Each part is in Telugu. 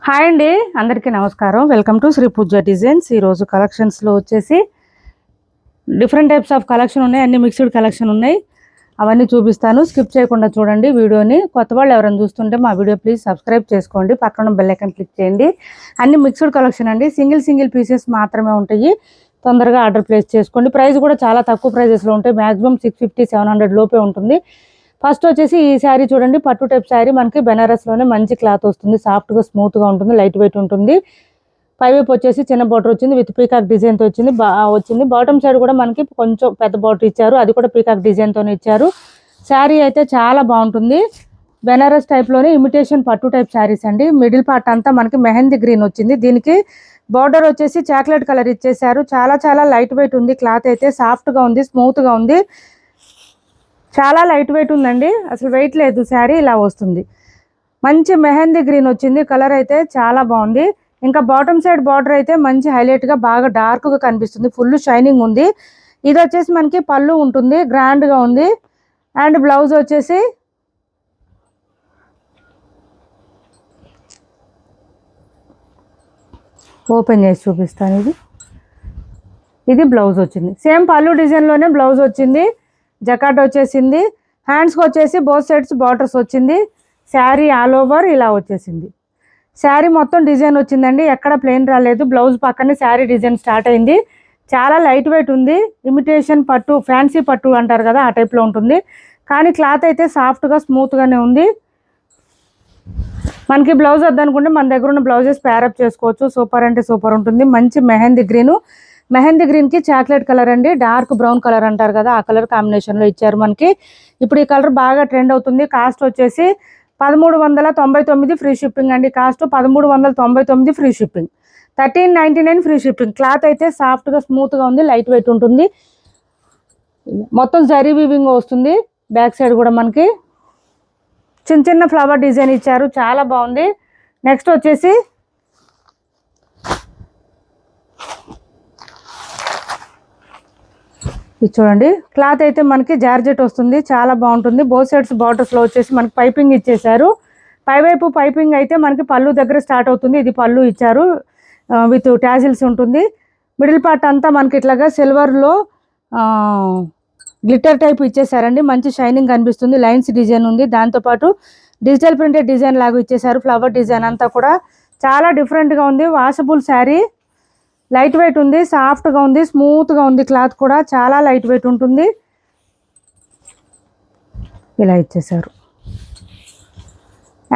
హాయ్ అండి, అందరికీ నమస్కారం. Welcome to Shri Pooja designs. ఈరోజు కలెక్షన్స్లో వచ్చేసి డిఫరెంట్ టైప్స్ ఆఫ్ కలెక్షన్ ఉన్నాయి, అన్ని మిక్స్డ్ కలెక్షన్ ఉన్నాయి. అవన్నీ చూపిస్తాను, స్కిప్ చేయకుండా చూడండి వీడియోని. కొత్త వాళ్ళు ఎవరైనా చూస్తుంటే మా వీడియో ప్లీజ్ సబ్స్క్రైబ్ చేసుకోండి, పక్కన బెల్ ఐకాన్ క్లిక్ చేయండి. అన్ని మిక్స్డ్ కలెక్షన్ అండి, సింగిల్ పీసెస్ మాత్రమే ఉంటాయి. తొందరగా ఆర్డర్ ప్లేస్ చేసుకోండి. ప్రైస్ కూడా చాలా తక్కువ ప్రైజెస్లో ఉంటాయి, మ్యాక్సిమం 650-700 లోపే ఉంటుంది. ఫస్ట్ వచ్చేసి ఈ శారీ చూడండి, పట్టు టైప్ శారీ. మనకి బెనారస్లోనే మంచి క్లాత్ వస్తుంది, సాఫ్ట్గా స్మూత్గా ఉంటుంది, లైట్ వెయిట్ ఉంటుంది. పైవైపు వచ్చేసి చిన్న బార్డర్ వచ్చింది, విత్ పీకాక్ డిజైన్తో వచ్చింది. బాటమ్ సైడ్ కూడా మనకి కొంచెం పెద్ద బార్డర్ ఇచ్చారు, అది కూడా పీకాక్ డిజైన్తోనే ఇచ్చారు. శారీ అయితే చాలా బాగుంటుంది. బెనారస్ టైప్లోనే ఇమిటేషన్ పట్టు టైప్ శారీస్ అండి. మిడిల్ పార్ట్ అంతా మనకి మెహందీ గ్రీన్ వచ్చింది. దీనికి బార్డర్ వచ్చేసి చాక్లెట్ కలర్ ఇచ్చేసారు. చాలా లైట్ వెయిట్ ఉంది, క్లాత్ అయితే సాఫ్ట్గా ఉంది, స్మూత్గా ఉంది, చాలా లైట్ వెయిట్ ఉందండి. అసలు వెయిట్ లేదు, శారీ ఇలా వస్తుంది. మంచి మెహందీ గ్రీన్ వచ్చింది, కలర్ అయితే చాలా బాగుంది. ఇంకా బాటమ్ సైడ్ బార్డర్ అయితే మంచి హైలైట్గా బాగా డార్క్గా కనిపిస్తుంది, ఫుల్ షైనింగ్ ఉంది. ఇది వచ్చేసి మనకి పళ్ళు ఉంటుంది, గ్రాండ్గా ఉంది. అండ్ బ్లౌజ్ వచ్చేసి ఓపెన్ చేసి చూపిస్తాను. ఇది బ్లౌజ్ వచ్చింది, సేమ్ పళ్ళు డిజైన్లోనే బ్లౌజ్ వచ్చింది. జకాట్ వచ్చేసింది. హ్యాండ్స్కి వచ్చేసి బోత్ సైడ్స్ బార్డర్స్ వచ్చింది. శారీ ఆల్ ఓవర్ ఇలా వచ్చేసింది. శారీ మొత్తం డిజైన్ వచ్చిందండి, ఎక్కడ ప్లెయిన్ రాలేదు. బ్లౌజ్ పక్కనే శారీ డిజైన్ స్టార్ట్ అయింది. చాలా లైట్ వెయిట్ ఉంది, ఇమిటేషన్ పట్టు, ఫ్యాన్సీ పట్టు అంటారు కదా, ఆ టైప్లో ఉంటుంది. కానీ క్లాత్ అయితే సాఫ్ట్గా స్మూత్గానే ఉంది. మనకి బ్లౌజ్ వద్దనుకుంటే మన దగ్గర ఉన్న బ్లౌజెస్ ప్యారప్ చేసుకోవచ్చు. సూపర్ అంటే సూపర్ ఉంటుంది. మంచి మెహందీ గ్రీన్కి చాక్లెట్ కలర్ అండి, డార్క్ బ్రౌన్ కలర్ అంటారు కదా, ఆ కలర్ కాంబినేషన్లో ఇచ్చారు మనకి. ఇప్పుడు ఈ కలర్ బాగా ట్రెండ్ అవుతుంది. కాస్ట్ వచ్చేసి 1399 ఫ్రీ షిప్పింగ్ అండి. Cost 1399 free shipping, 1399 free shipping. Cloth అయితే సాఫ్ట్గా స్మూత్గా ఉంది, లైట్ వెయిట్ ఉంటుంది. మొత్తం జరీ వీవింగ్ వస్తుంది. బ్యాక్ సైడ్ కూడా మనకి చిన్న ఫ్లవర్ డిజైన్ ఇచ్చారు, చాలా బాగుంది. నెక్స్ట్ వచ్చేసి ఇది చూడండి, క్లాత్ అయితే మనకి జార్జెట్ వస్తుంది, చాలా బాగుంటుంది. బోత్ సైడ్స్ బార్డర్స్లో వచ్చేసి మనకి పైపింగ్ ఇచ్చేసారు. పైవైపు పైపింగ్ అయితే మనకి పళ్ళు దగ్గర స్టార్ట్ అవుతుంది. ఇది పళ్ళు ఇచ్చారు, విత్ టాజిల్స్ ఉంటుంది. మిడిల్ పార్ట్ అంతా మనకి ఇట్లాగా సిల్వర్లో గ్లిటర్ టైప్ ఇచ్చేసారండి, మంచి షైనింగ్ కనిపిస్తుంది. లైన్స్ డిజైన్ ఉంది, దాంతోపాటు డిజిటల్ ప్రింటెడ్ డిజైన్ లాగా ఇచ్చేసారు. ఫ్లవర్ డిజైన్ అంతా కూడా చాలా డిఫరెంట్గా ఉంది. వాషబుల్ శారీ, లైట్ వెయిట్ ఉంది, సాఫ్ట్గా ఉంది, స్మూత్గా ఉంది. క్లాత్ కూడా చాలా లైట్ వెయిట్ ఉంటుంది. ఇలా ఇచ్చేసారు.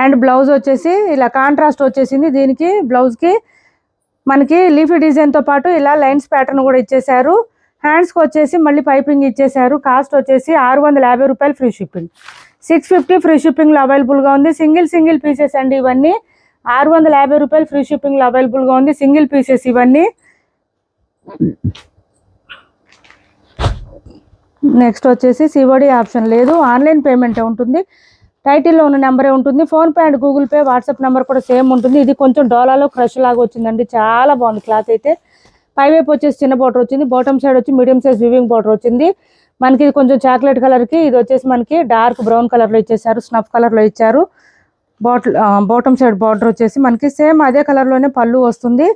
అండ్ బ్లౌజ్ వచ్చేసి ఇలా కాంట్రాస్ట్ వచ్చేసింది. దీనికి బ్లౌజ్కి మనకి లీఫీ డిజైన్తో పాటు ఇలా లైన్స్ ప్యాటర్న్ కూడా ఇచ్చేసారు. హ్యాండ్స్కి వచ్చేసి మళ్ళీ పైపింగ్ ఇచ్చేసారు. కాస్ట్ వచ్చేసి 650 రూపాయలు ఫ్రీ షిప్పింగ్, 650 ఫ్రీ షిప్పింగ్లో అవైలబుల్గా ఉంది. సింగిల్ పీసెస్ అండి ఇవన్నీ. 650 రూపాయలు ఫ్రీ షిప్పింగ్లో అవైలబుల్గా ఉంది, సింగిల్ పీసెస్ ఇవన్నీ. నెక్స్ట్ వచ్చేసి సిఓడి ఆప్షన్ లేదు, ఆన్లైన్ పేమెంటే ఉంటుంది. టైటిల్లో ఉన్న నెంబరే ఉంటుంది. PhonePe and Google pay, WhatsApp number కూడా సేమ్ ఉంటుంది. ఇది కొంచెం డోలాలో క్రష్ లాగా వచ్చిందండి, చాలా బాగుంది. క్లాత్ అయితే పైవైపు వచ్చేసి చిన్న బార్డర్ వచ్చింది, బాటమ్ సైడ్ వచ్చి మీడియం సైజ్ వివింగ్ బార్డర్ వచ్చింది. మనకి ఇది కొంచెం చాక్లెట్ కలర్కి, ఇది వచ్చేసి మనకి డార్క్ బ్రౌన్ కలర్లో ఇచ్చేసారు, స్నఫ్ కలర్లో ఇచ్చారు. బాటమ్ సైడ్ బార్డర్ వచ్చేసి మనకి సేమ్ అదే కలర్లోనే పళ్ళు వస్తుంది.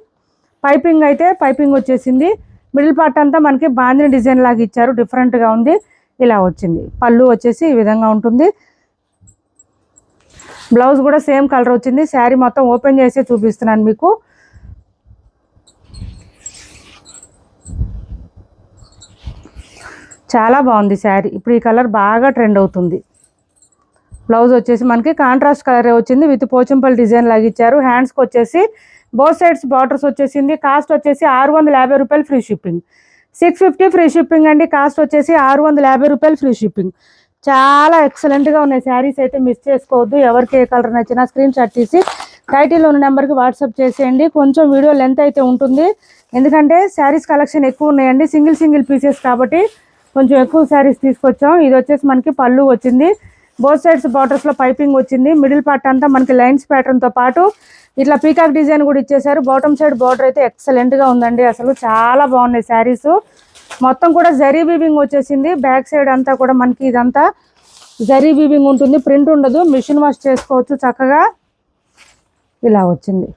పైపింగ్ అయితే పైపింగ్ వచ్చేసింది. మిడిల్ పార్ట్ అంతా మనకి బాందిని డిజైన్ లాగా ఇచ్చారు, డిఫరెంట్గా ఉంది. ఇలా వచ్చింది. పళ్ళు వచ్చేసి ఈ విధంగా ఉంటుంది. బ్లౌజ్ కూడా సేమ్ కలర్ వచ్చింది. శారీ మొత్తం ఓపెన్ చేసి చూపిస్తున్నాను మీకు. చాలా బాగుంది శారీ, ఇప్పుడు ఈ కలర్ బాగా ట్రెండ్ అవుతుంది. బ్లౌజ్ వచ్చేసి మనకి కాంట్రాస్ట్ కలరే వచ్చింది, విత్ పోచంపల్లి డిజైన్ లాగా ఇచ్చారు. హ్యాండ్స్కి వచ్చేసి బోత్ సైడ్స్ బార్డర్స్ వచ్చేసింది. కాస్ట్ వచ్చేసి 650 రూపాయలు ఫ్రీ షిప్పింగ్, 650 ఫ్రీ షిప్పింగ్ అండి. కాస్ట్ వచ్చేసి 650 రూపాయలు ఫ్రీ షిప్పింగ్. చాలా ఎక్సలెంట్గా ఉన్నాయి శారీస్, అయితే మిస్ చేసుకోవద్దు. ఎవరికి ఏ కలర్ నచ్చినా స్క్రీన్ షాట్ తీసి టైటిల్లో ఉన్న నెంబర్కి వాట్సాప్ చేసేయండి. కొంచెం వీడియో లెంత్ అయితే ఉంటుంది, ఎందుకంటే శారీస్ కలెక్షన్ ఎక్కువ ఉన్నాయండి. సింగిల్ పీసెస్ కాబట్టి కొంచెం ఎక్కువ శారీస్ తీసుకొచ్చాం. ఇది వచ్చేసి మనకి పళ్ళు వచ్చింది, బోత్ సైడ్స్ బార్డర్స్లో పైపింగ్ వచ్చింది. మిడిల్ పార్ట్ అంతా మనకి లైన్స్ ప్యాటర్న్తో పాటు ఇట్లా పీకాక్ డిజైన్ కూడా ఇచ్చేసారు. బాటమ్ సైడ్ బార్డర్ అయితే ఎక్సలెంట్గా ఉందండి, అసలు చాలా బాగున్నాయి శారీస్. మొత్తం కూడా జరీ వీవింగ్ వచ్చేసింది. బ్యాక్ సైడ్ అంతా కూడా మనకి ఇదంతా జరీ వీవింగ్ ఉంటుంది, ప్రింట్ ఉండదు. మిషన్ వాష్ చేసుకోవచ్చు చక్కగా. ఇలా వచ్చింది.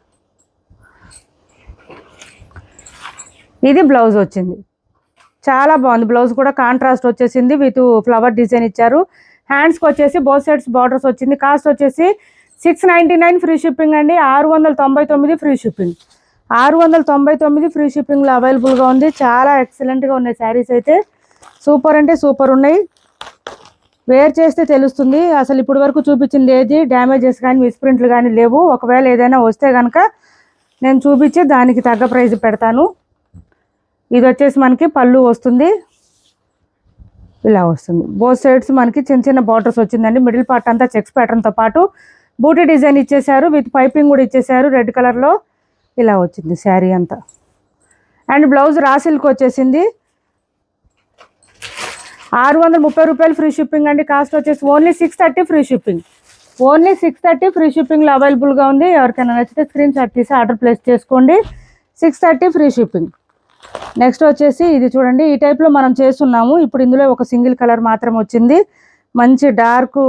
ఇది బ్లౌజ్ వచ్చింది, చాలా బాగుంది. బ్లౌజ్ కూడా కాంట్రాస్ట్ వచ్చేసింది విత్ ఫ్లవర్ డిజైన్ ఇచ్చారు. హ్యాండ్స్కి వచ్చేసి బోత్ సైడ్స్ బార్డర్స్ వచ్చింది. కాస్ట్ వచ్చేసి 699 ఫ్రీ షిప్పింగ్ అండి. 699 ఫ్రీ షిప్పింగ్. 699 ఫ్రీ షిప్పింగ్లో అవైలబుల్గా ఉంది. చాలా ఎక్సలెంట్గా ఉన్నాయి శారీస్ అయితే, సూపర్ అంటే సూపర్ ఉన్నాయి. వేర్ చేస్తే తెలుస్తుంది. అసలు ఇప్పటి వరకు చూపించింది ఏది డ్యామేజెస్ కానీ మిస్ప్రింట్లు కానీ లేవు. ఒకవేళ ఏదైనా వస్తే కనుక నేను చూపించి దానికి తగ్గ ప్రైజ్ పెడతాను. ఇది వచ్చేసి మనకి పళ్ళు వస్తుంది, ఇలా వస్తుంది. బోత్ సైడ్స్ మనకి చిన్న చిన్న బార్డర్స్ వచ్చిందండి. మిడిల్ పార్ట్ అంతా చెక్స్ ప్యాటర్న్తో పాటు బూటీ డిజైన్ ఇచ్చేసారు, విత్ పైపింగ్ కూడా ఇచ్చేసారు రెడ్ కలర్లో. ఇలా వచ్చింది శారీ అంతా. అండ్ బ్లౌజ్ రా సిల్క్ వచ్చేసింది. 630 రూపాయలు ఫ్రీ షిప్పింగ్ అండి. కాస్ట్ వచ్చేసి only 630 free shipping. Only 630 free షిప్పింగ్లో అవైలబుల్గా ఉంది. ఎవరికైనా నచ్చితే స్క్రీన్ షాట్ తీసి ఆర్డర్ ప్లేస్ చేసుకోండి. 630 ఫ్రీ షిప్పింగ్. నెక్స్ట్ వచ్చేసి ఇది చూడండి, ఈ టైప్లో మనం చేస్తున్నాము. ఇప్పుడు ఇందులో ఒక సింగిల్ కలర్ మాత్రం వచ్చింది, మంచి డార్క్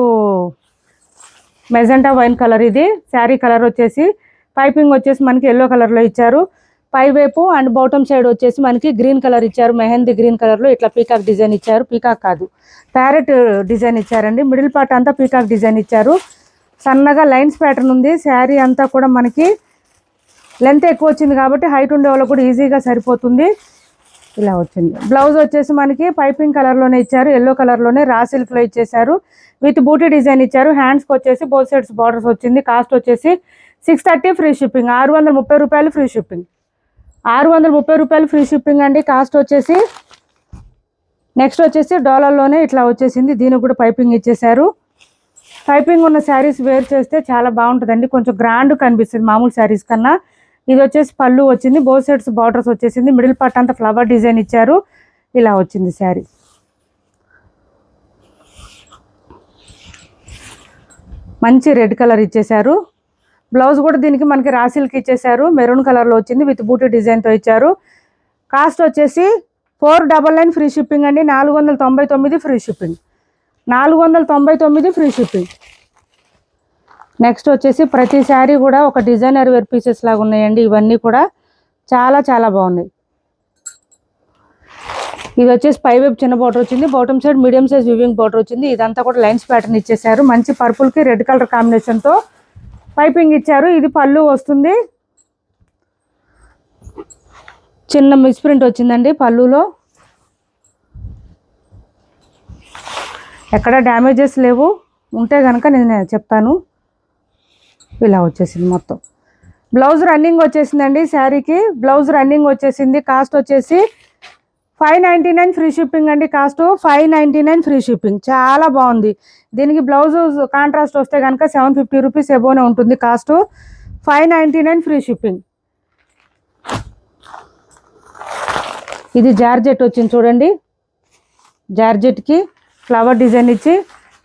మెజెంటా వైన్ కలర్. ఇది శారీ కలర్ వచ్చేసి పైపింగ్ వచ్చేసి మనకి ఎల్లో కలర్లో ఇచ్చారు. పైవైపు అండ్ బాటమ్ సైడ్ వచ్చేసి మనకి గ్రీన్ కలర్ ఇచ్చారు, మెహందీ గ్రీన్ కలర్లో. ఇట్లా పీకాక్ డిజైన్ ఇచ్చారు, పీకాక్ కాదు ప్యారెట్ డిజైన్ ఇచ్చారండి. మిడిల్ పార్ట్ అంతా పీకాక్ డిజైన్ ఇచ్చారు. సన్నగా లైన్స్ ప్యాటర్న్ ఉంది. శారీ అంతా కూడా మనకి లెంత్ ఎక్కువ వచ్చింది కాబట్టి హైట్ ఉండే వాళ్ళకు కూడా ఈజీగా సరిపోతుంది. ఇలా వచ్చింది. బ్లౌజ్ వచ్చేసి మనకి పైపింగ్ కలర్లోనే ఇచ్చారు, ఎల్లో కలర్లోనే రా సిల్క్లో ఇచ్చేసారు, విత్ బూటీ డిజైన్ ఇచ్చారు. హ్యాండ్స్కి వచ్చేసి బోత్ సైడ్స్ బార్డర్స్ వచ్చింది. కాస్ట్ వచ్చేసి 630 ఫ్రీ షిప్పింగ్. 630 రూపాయలు ఫ్రీ షిప్పింగ్. 630 రూపాయలు ఫ్రీ షిప్పింగ్ అండి. కాస్ట్ వచ్చేసి నెక్స్ట్ వచ్చేసి డాలర్లోనే ఇట్లా వచ్చేసింది. దీనికి కూడా పైపింగ్ ఇచ్చేసారు. పైపింగ్ ఉన్న శారీస్ వేర్ చేస్తే చాలా బాగుంటుందండి, కొంచెం గ్రాండ్ కనిపిస్తుంది మామూలు శారీస్ కన్నా. ఇది వచ్చేసి పళ్ళు వచ్చింది, బోత్ సైడ్స్ బార్డర్స్ వచ్చేసింది. మిడిల్ పార్ట్ అంతా ఫ్లవర్ డిజైన్ ఇచ్చారు. ఇలా వచ్చింది శారీ. మంచి రెడ్ కలర్ ఇచ్చేసారు. బ్లౌజ్ కూడా దీనికి మనకి రా సిల్క్ ఇచ్చేసారు, మెరూన్ కలర్లో వచ్చింది, విత్ బూటీ డిజైన్తో ఇచ్చారు. కాస్ట్ వచ్చేసి 499 ఫ్రీ షిప్పింగ్ అండి. 499 free shipping. 499 free shipping. Next వచ్చేసి ప్రతి శారీ కూడా ఒక డిజైనర్ వేర్ పీసెస్ లాగా ఉన్నాయండి. ఇవన్నీ కూడా చాలా చాలా బాగున్నాయి. ఇది వచ్చేసి పైవైపు చిన్న బార్డర్ వచ్చింది, bottom side medium size weaving border వచ్చింది. ఇదంతా కూడా లైన్స్ ప్యాటర్న్ ఇచ్చేసారు. మంచి పర్పుల్కి రెడ్ కలర్ కాంబినేషన్తో పైపింగ్ ఇచ్చారు. ఇది పళ్ళు వస్తుంది. చిన్న మిస్ప్రింట్ వచ్చిందండి పళ్ళులో, ఎక్కడ డ్యామేజెస్ లేవు. ఉంటే కనుక నేను చెప్తాను. ఇలా వచ్చేసింది మొత్తం. బ్లౌజ్ రన్నింగ్ వచ్చేసిందండి శారీకి. బ్లౌజ్ రన్నింగ్ వచ్చేసింది. కాస్ట్ వచ్చేసి 599 ఫ్రీ షిప్పింగ్ అండి. Cost 599 free shipping. చాలా బాగుంది. దీనికి బ్లౌజ్ కాంట్రాస్ట్ వస్తే కనుక 750 రూపీస్ ఎబోనే ఉంటుంది. Cost 599 free shipping. ఇది జార్జెట్ వచ్చింది చూడండి. జార్జెట్కి ఫ్లవర్ డిజైన్ ఇచ్చి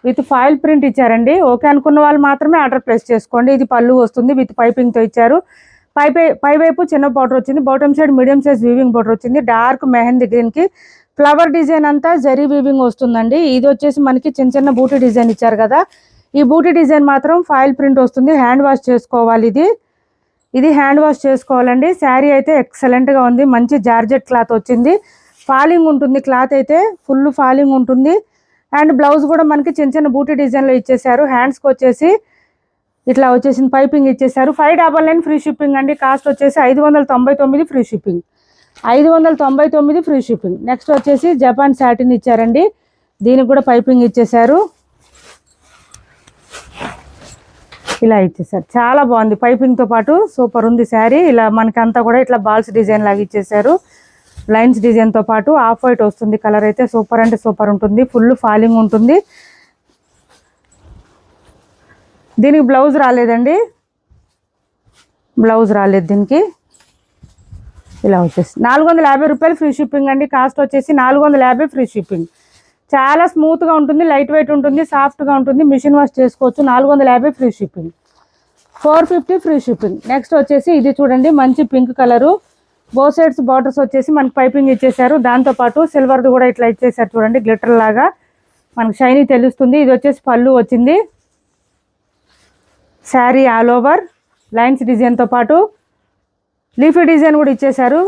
విత్ ఫాయిల్ ప్రింట్ ఇచ్చారండి. ఓకే అనుకున్న వాళ్ళు మాత్రమే ఆర్డర్ ప్లేస్ చేసుకోండి. ఇది పళ్ళు వస్తుంది, విత్ పైపింగ్తో ఇచ్చారు. పైవైపు చిన్న బార్డర్ వచ్చింది, bottom side medium size weaving border వచ్చింది. డార్క్ మెహందీ గ్రీన్కి ఫ్లవర్ డిజైన్ అంతా జరీ వీవింగ్ వస్తుందండి. ఇది వచ్చేసి మనకి చిన్న చిన్న బూటీ డిజైన్ ఇచ్చారు కదా, ఈ బూటీ డిజైన్ మాత్రం ఫాయిల్ ప్రింట్ వస్తుంది. హ్యాండ్ వాష్ చేసుకోవాలి. ఇది హ్యాండ్ వాష్ చేసుకోవాలండి. శారీ అయితే ఎక్సలెంట్గా ఉంది. మంచి జార్జెట్ క్లాత్ వచ్చింది. ఫాలింగ్ ఉంటుంది, క్లాత్ అయితే ఫుల్ ఫాలింగ్ ఉంటుంది. అండ్ బ్లౌజ్ కూడా మనకి చిన్న చిన్న బూటీ డిజైన్లో ఇచ్చేసారు. హ్యాండ్స్కి వచ్చేసి ఇట్లా వచ్చేసింది, పైపింగ్ ఇచ్చేసారు. 599 ఫ్రీ షిప్పింగ్ అండి. కాస్ట్ వచ్చేసి 599 free shipping. 599 free shipping. Next వచ్చేసి జపాన్ సాటిన్ ఇచ్చారండి. దీనికి కూడా పైపింగ్ ఇచ్చేసారు. ఇలా ఇచ్చేసారు, చాలా బాగుంది. పైపింగ్తో పాటు సూపర్ ఉంది శారీ. ఇలా మనకంతా కూడా ఇట్లా బాల్స్ డిజైన్ లాగా ఇచ్చేసారు. లైన్స్ డిజైన్తో పాటు ఆఫ్ వైట్ వస్తుంది. కలర్ అయితే సూపర్ అంటే సూపర్ ఉంటుంది. ఫుల్ ఫాలింగ్ ఉంటుంది. దీనికి బ్లౌజ్ రాలేదండి, బ్లౌజ్ రాలేదు దీనికి. ఇలా వచ్చేసి 450 రూపాయలు ఫ్రీ షిప్పింగ్ అండి. కాస్ట్ వచ్చేసి 450 ఫ్రీ షిప్పింగ్. చాలా స్మూత్గా ఉంటుంది, లైట్ వెయిట్ ఉంటుంది, సాఫ్ట్గా ఉంటుంది. మిషన్ వాష్ చేసుకోవచ్చు. 450 free shipping. 450 free shipping. Next వచ్చేసి ఇది చూడండి, మంచి pink colour. Both sides borders వచ్చేసి మనకి పైపింగ్ ఇచ్చేసారు. దాంతోపాటు సిల్వర్ది కూడా ఇట్లా ఇచ్చేసారు చూడండి, గ్లిటర్ లాగా మనకి షైనీ తెలుస్తుంది. ఇది వచ్చేసి పళ్ళు వచ్చింది. శారీ ఆల్ ఓవర్ లైన్స్ డిజైన్తో పాటు లీఫీ డిజైన్ కూడా ఇచ్చేసారు.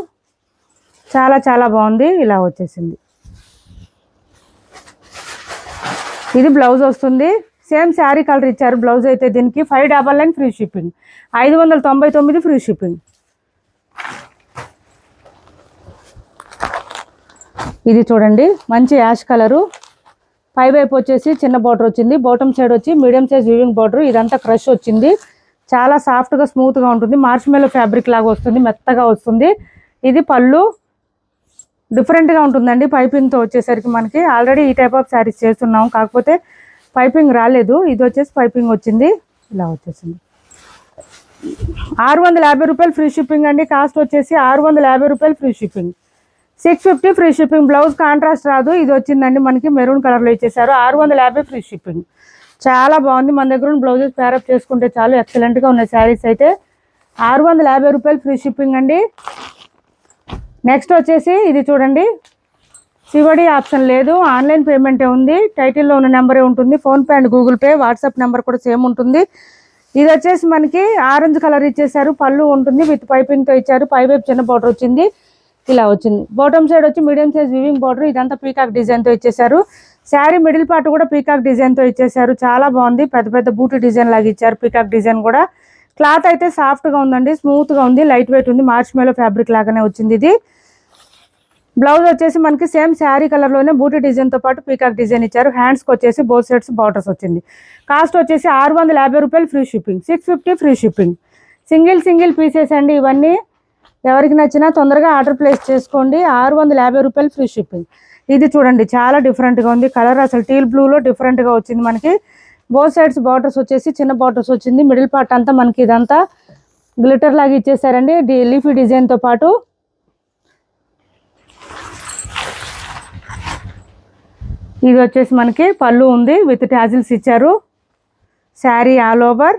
చాలా చాలా బాగుంది. ఇలా వచ్చేసింది. ఇది బ్లౌజ్ వస్తుంది. సేమ్ శారీ కలర్ ఇచ్చారు బ్లౌజ్ అయితే. దీనికి 599 ఫ్రీ షిప్పింగ్, 599 ఫ్రీ షిప్పింగ్. ఇది చూడండి మంచి యాష్ కలరు. పై వైపు వచ్చేసి చిన్న బార్డర్ వచ్చింది, బాటమ్ సైడ్ వచ్చి మీడియం సైజ్ వీవింగ్ బార్డర్. ఇదంతా క్రష్ వచ్చింది. చాలా సాఫ్ట్గా స్మూత్గా ఉంటుంది. మార్ష్మెల్లో ఫ్యాబ్రిక్ లాగా వస్తుంది, మెత్తగా వస్తుంది. ఇది పళ్ళు డిఫరెంట్గా ఉంటుందండి. పైపింగ్తో వచ్చేసరికి మనకి ఆల్రెడీ ఈ టైప్ ఆఫ్ శారీస్ చేస్తున్నాం, కాకపోతే పైపింగ్ రాలేదు. ఇది వచ్చేసి పైపింగ్ వచ్చింది. ఇలా వచ్చేసింది. 650 రూపాయలు ఫ్రీ షిప్పింగ్ అండి. కాస్ట్ వచ్చేసి 650 రూపాయలు free shipping, 650 free shipping. Blouse contrast రాదు. ఇది వచ్చిందండి మనకి మెరూన్ కలర్లో ఇచ్చేసారు. 650 ఫ్రీ షిప్పింగ్. చాలా బాగుంది. మన దగ్గర ఉన్న బ్లౌజెస్ ప్యారప్ చేసుకుంటే చాలు, ఎక్సలెంట్గా ఉన్నాయి శారీస్ అయితే. 650 రూపాయలు ఫ్రీ షిప్పింగ్ అండి. నెక్స్ట్ వచ్చేసి ఇది చూడండి, సివడి ఆప్షన్ లేదు, ఆన్లైన్ పేమెంటే ఉంది. టైటిల్లో ఉన్న నెంబరే ఉంటుంది. PhonePe and Google pay, WhatsApp number కూడా సేమ్ ఉంటుంది. ఇది వచ్చేసి మనకి ఆరెంజ్ కలర్ ఇచ్చేసారు. పళ్ళు ఉంటుంది విత్ పైపింగ్తో ఇచ్చారు. పై వైపు చిన్న బార్డర్ వచ్చింది. ఇలా వచ్చింది. బాటమ్ సైడ్ వచ్చి మీడియం సైజ్ వీవింగ్ బార్డర్. ఇదంతా పీకాక్ డిజైన్తో ఇచ్చేసారు. శారీ మిడిల్ పార్ట్ కూడా పీకాక్ డిజైన్తో ఇచ్చేసారు. చాలా బాగుంది. పెద్ద పెద్ద బూటీ డిజైన్ లాగా ఇచ్చారు. పీకాక్ డిజైన్ కూడా. క్లాత్ అయితే సాఫ్ట్గా ఉందండి, స్మూత్గా ఉంది, లైట్ వెయిట్ ఉంది. మార్ష్మెల్లో ఫ్యాబ్రిక్ లాగానే వచ్చింది ఇది. బ్లౌజ్ వచ్చేసి మనకి సేమ్ శారీ కలర్లోనే బూటీ డిజైన్తో పాటు పీకాక్ డిజైన్ ఇచ్చారు. హ్యాండ్స్కి వచ్చేసి బోత్ సైడ్స్ బార్డర్స్ వచ్చింది. కాస్ట్ వచ్చేసి 650 రూపాయలు free shipping, 650 free shipping. Single pieces అండి ఇవన్నీ. ఎవరికి నచ్చినా తొందరగా ఆర్డర్ ప్లేస్ చేసుకోండి. 650 రూపాయలు ఫ్రీ షిప్పింగ్. ఇది చూడండి చాలా డిఫరెంట్గా ఉంది. కలర్ అసలు టీల్ బ్లూలో డిఫరెంట్గా వచ్చింది మనకి. బోత్ సైడ్స్ బార్డర్స్ వచ్చేసి చిన్న బార్డర్స్ వచ్చింది. మిడిల్ పార్ట్ అంతా మనకి ఇదంతా గ్లిటర్ లాగా ఇచ్చేసారండి లీఫీ డిజైన్తో పాటు. ఇది వచ్చేసి మనకి పళ్ళు ఉంది విత్ టాజిల్స్ ఇచ్చారు. Sari all over.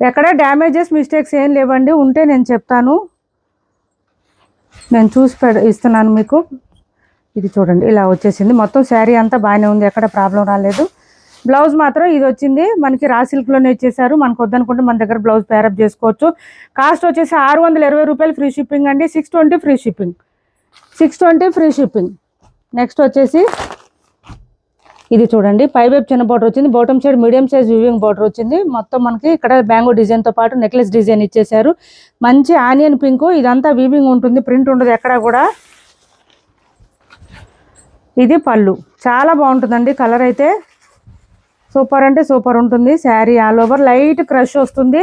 ఎక్కడ డ్యామేజెస్ మిస్టేక్స్ ఏం లేవండి. ఉంటే నేను చెప్తాను, నేను చూసి ఇస్తున్నాను మీకు. ఇది చూడండి ఇలా వచ్చేసింది. మొత్తం శారీ అంతా బాగానే ఉంది, ఎక్కడ ప్రాబ్లం రాలేదు. బ్లౌజ్ మాత్రం ఇది వచ్చింది మనకి రా సిల్క్లోనే ఇచ్చేసారు. మనకు వద్దనుకుంటే మన దగ్గర బ్లౌజ్ పేరప్ చేసుకోవచ్చు. కాస్ట్ వచ్చేసి 620 రూపాయలు ఫ్రీ షిప్పింగ్ అండి, 620 free shipping, 620 free shipping. Next వచ్చేసి ఇది చూడండి, పై వైపు చిన్న బార్డర్ వచ్చింది, bottom side medium size weaving border వచ్చింది. మొత్తం మనకి ఇక్కడ బ్యాంగో డిజైన్తో పాటు నెక్లెస్ డిజైన్ ఇచ్చేసారు. మంచి ఆనియన్ పింక్. ఇదంతా వీవింగ్ ఉంటుంది, ప్రింట్ ఉండదు ఎక్కడ కూడా. ఇది పళ్ళు. చాలా బాగుంటుందండి. కలర్ అయితే సూపర్ అంటే సూపర్ ఉంటుంది. Sari all over light crush వస్తుంది.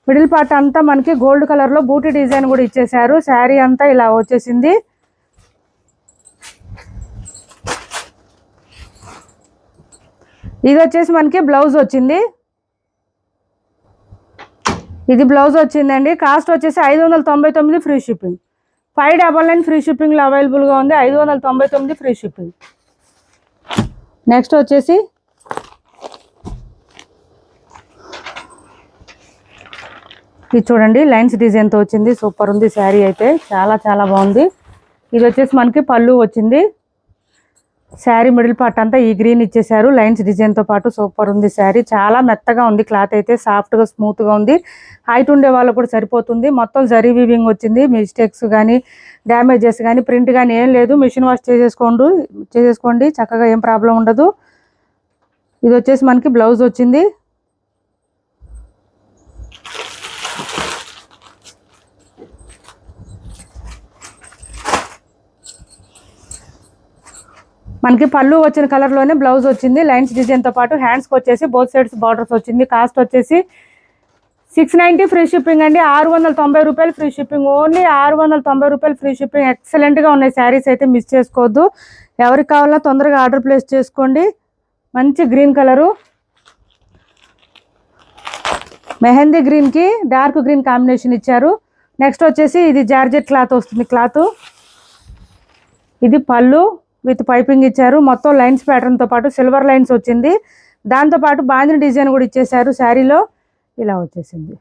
మిడిల్ పార్ట్ అంతా మనకి గోల్డ్ కలర్లో బూటీ డిజైన్ కూడా ఇచ్చేసారు. శారీ అంతా ఇలా వచ్చేసింది. ఇది వచ్చేసి మనకి బ్లౌజ్ వచ్చింది. ఇది బ్లౌజ్ వచ్చిందండి. కాస్ట్ వచ్చేసి 599 ఫ్రీ షిప్పింగ్, 599 ఫ్రీ షిప్పింగ్లో అవైలబుల్గా ఉంది. 599 ఫ్రీ షిప్పింగ్. నెక్స్ట్ వచ్చేసి ఇది చూడండి లైన్స్ డిజైన్తో వచ్చింది. సూపర్ ఉంది శారీ అయితే, చాలా చాలా బాగుంది. ఇది వచ్చేసి మనకి పళ్ళు వచ్చింది. శారీ మిడిల్ పార్ట్ అంతా ఈ గ్రీన్ ఇచ్చేసారు లైన్స్ డిజైన్తో పాటు. సూపర్ ఉంది శారీ, చాలా మెత్తగా ఉంది. క్లాత్ అయితే సాఫ్ట్గా స్మూత్గా ఉంది. హైట్ ఉండే వాళ్ళకు కూడా సరిపోతుంది. మొత్తం జరీ వీవింగ్ వచ్చింది. మిస్టేక్స్ కానీ డ్యామేజెస్ కానీ ప్రింట్ కానీ ఏం లేదు. మిషన్ వాష్ చేసేసుకోండి చక్కగా, ఏం ప్రాబ్లం ఉండదు. ఇది వచ్చేసి మనకి బ్లౌజ్ వచ్చింది. మనకి పళ్ళు వచ్చిన కలర్లోనే బ్లౌజ్ వచ్చింది లైన్స్ డిజైన్తో పాటు. హ్యాండ్స్కి వచ్చేసి బోత్ సైడ్స్ బార్డర్స్ వచ్చింది. కాస్ట్ వచ్చేసి 690 ఫ్రీ షిప్పింగ్ అండి, 690 రూపాయలు ఫ్రీ షిప్పింగ్. ఓన్లీ 690 రూపాయలు ఫ్రీ షిప్పింగ్. ఎక్సలెంట్గా ఉన్నాయి శారీస్ అయితే, మిస్ చేసుకోవద్దు. ఎవరికి కావాలన్నా తొందరగా ఆర్డర్ ప్లేస్ చేసుకోండి. మంచి గ్రీన్ కలరు, మెహందీ గ్రీన్కి డార్క్ గ్రీన్ కాంబినేషన్ ఇచ్చారు. నెక్స్ట్ వచ్చేసి ఇది జార్జెట్ క్లాత్ వస్తుంది. క్లాత్ ఇది పళ్ళు విత్ పైపింగ్ ఇచ్చారు. మొత్తం లైన్స్ ప్యాటర్న్తో పాటు సిల్వర్ లైన్స్ వచ్చింది. దాంతోపాటు బాందిని డిజైన్ కూడా ఇచ్చేసారు. శారీలో ఇలా వచ్చేసింది.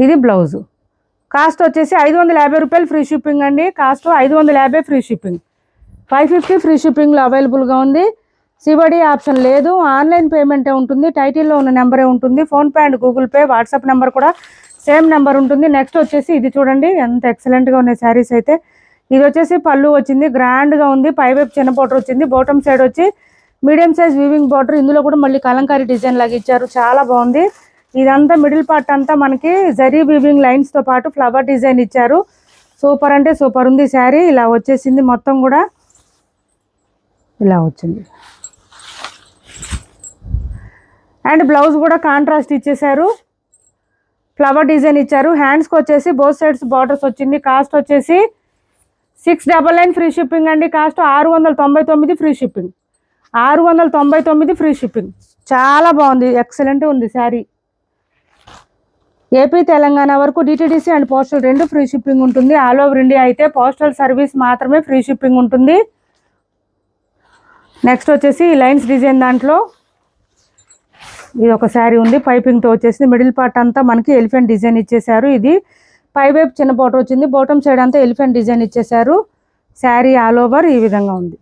ఇది బ్లౌజు. కాస్ట్ వచ్చేసి 550 రూపాయలు ఫ్రీ షిప్పింగ్ అండి. కాస్ట్ 550 ఫ్రీ షిప్పింగ్, 550 ఫ్రీ షిప్పింగ్లో అవైలబుల్గా ఉంది. సిబడి ఆప్షన్ లేదు, ఆన్లైన్ పేమెంటే ఉంటుంది. టైటిల్లో ఉన్న నెంబరే ఉంటుంది. PhonePe and Google pay, WhatsApp number కూడా సేమ్ నెంబర్ ఉంటుంది. నెక్స్ట్ వచ్చేసి ఇది చూడండి, ఎంత ఎక్సలెంట్గా ఉన్నాయి శారీస్ అయితే. ఇది వచ్చేసి పళ్ళు వచ్చింది, గ్రాండ్గా ఉంది. పైవైపు చిన్న బోర్డర్ వచ్చింది, బాటమ్ సైడ్ వచ్చి మీడియం సైజ్ వీవింగ్ బార్డర్. ఇందులో కూడా మళ్ళీ కలంకారీ డిజైన్ లాగా ఇచ్చారు, చాలా బాగుంది. ఇదంతా మిడిల్ పార్ట్ అంతా మనకి జరీ వీవింగ్ లైన్స్తో పాటు ఫ్లవర్ డిజైన్ ఇచ్చారు. సూపర్ అంటే సూపర్ ఉంది శారీ. ఇలా వచ్చేసింది, మొత్తం కూడా ఇలా వచ్చింది. అండ్ బ్లౌజ్ కూడా కాంట్రాస్ట్ ఇచ్చేసారు, ఫ్లవర్ డిజైన్ ఇచ్చారు. హ్యాండ్స్కి వచ్చేసి బోత్ సైడ్స్ బార్డర్స్ వచ్చింది. కాస్ట్ వచ్చేసి 699 ఫ్రీ షిప్పింగ్ అండి. Cost 699 free shipping, 699 free shipping. చాలా బాగుంది, ఎక్సలెంట్ ఉంది శారీ. ఏపీ తెలంగాణ వరకు DTDC and postal 2 free shipping ఉంటుంది. ఆల్ ఓవర్ ఇండియా అయితే పోస్టల్ సర్వీస్ మాత్రమే ఫ్రీ షిప్పింగ్ ఉంటుంది. నెక్స్ట్ వచ్చేసి లైన్స్ డిజైన్ దాంట్లో ఇది ఒక శారీ ఉంది, పైపింగ్తో వచ్చేసింది. మిడిల్ పార్ట్ అంతా మనకి ఎలిఫెంట్ డిజైన్ ఇచ్చేసారు. ఇది పైవైపు చిన్న బార్డర్ వచ్చింది, బాటమ్ సైడ్ అంతా ఎలిఫెంట్ డిజైన్ ఇచ్చేసారు. శారీ ఆల్ ఓవర్ ఈ విధంగా ఉంది.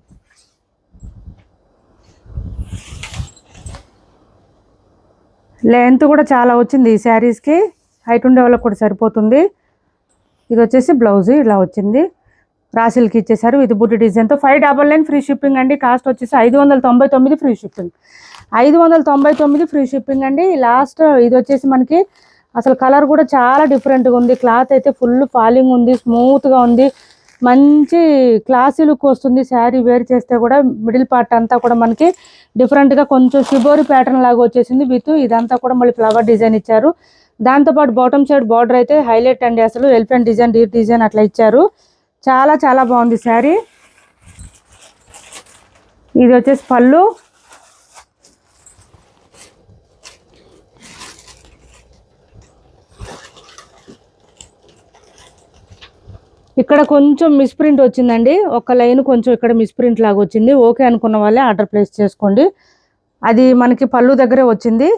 లెంత్ కూడా చాలా వచ్చింది ఈ శారీస్కి, హైట్ ఉండే వాళ్ళకి కూడా సరిపోతుంది. ఇది వచ్చేసి బ్లౌజ్ ఇలా వచ్చింది, రాసిల్కి ఇచ్చేసారు. ఇది బుట్టి డిజైన్తో 599 ఫ్రీ షిప్పింగ్ అండి. కాస్ట్ వచ్చేసి 599 ఫ్రీ షిప్పింగ్, 599 ఫ్రీ షిప్పింగ్ అండి. లాస్ట్ ఇది వచ్చేసి మనకి అసలు కలర్ కూడా చాలా డిఫరెంట్గా ఉంది. క్లాత్ అయితే ఫుల్ ఫాలింగ్ ఉంది, స్మూత్గా ఉంది, మంచి క్లాసీ లుక్ వస్తుంది. శారీ వేర్ చేస్తే కూడా మిడిల్ పార్ట్ అంతా కూడా మనకి డిఫరెంట్గా కొంచెం షిబోరి ప్యాటర్న్ లాగా వచ్చేసింది. విత్ ఇదంతా కూడా మళ్ళీ ఫ్లవర్ డిజైన్ ఇచ్చారు. దాంతోపాటు బాటమ్ సైడ్ బార్డర్ అయితే హైలైట్ అండి, అసలు ఎలిఫెంట్ డిజైన్, డీర్ డిజైన్ అట్లా ఇచ్చారు. చాలా చాలా బాగుంది శారీ. ఇది వచ్చేసి పళ్ళు, ఇక్కడ కొంచెం మిస్ప్రింట్ వచ్చిందండి, ఒక లైన్ కొంచెం ఇక్కడ మిస్ప్రింట్ లాగా వచ్చింది. ఓకే అనుకున్న వాళ్ళే ఆర్డర్ ప్లేస్ చేసుకోండి. అది మనకి పళ్ళు దగ్గరే వచ్చింది.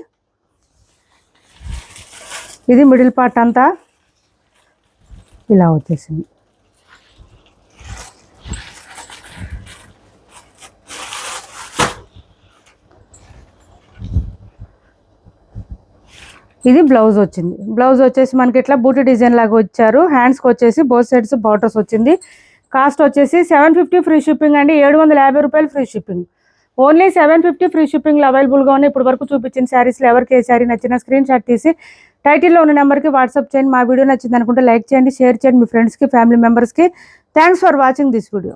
ఇది మిడిల్ పార్ట్ అంతా ఇలా వచ్చేసింది. ఇది బ్లౌజ్ వచ్చింది. బ్లౌజ్ వచ్చేసి మనకి ఇట్లా బూటీ డిజైన్ లాగా వచ్చారు. హ్యాండ్స్కి వచ్చేసి బోత్ సైడ్స్ బార్డర్స్ వచ్చింది. కాస్ట్ వచ్చేసి 750 ఫ్రీ షిప్పింగ్ అండి, 750 రూపాయలు ఫ్రీ షిప్పింగ్. ఓన్లీ 750 ఫ్రీ షిప్పింగ్లో అవైలబుల్గా ఉన్నాయి. ఇప్పుడు వరకు చూపించిన శారీస్లో ఎవరికి ఏ శారీ నచ్చినా స్క్రీన్ షాట్ తీసి టైటిల్లో ఉన్న నెంబర్కి వాట్సాప్ చేయండి. మా వీడియో నచ్చింది అనుకుంటే లైక్ చేయండి, షేర్ చేయండి మీ ఫ్రెండ్స్కి, ఫ్యామిలీ మెంబర్స్కి. Thanks for watching this video.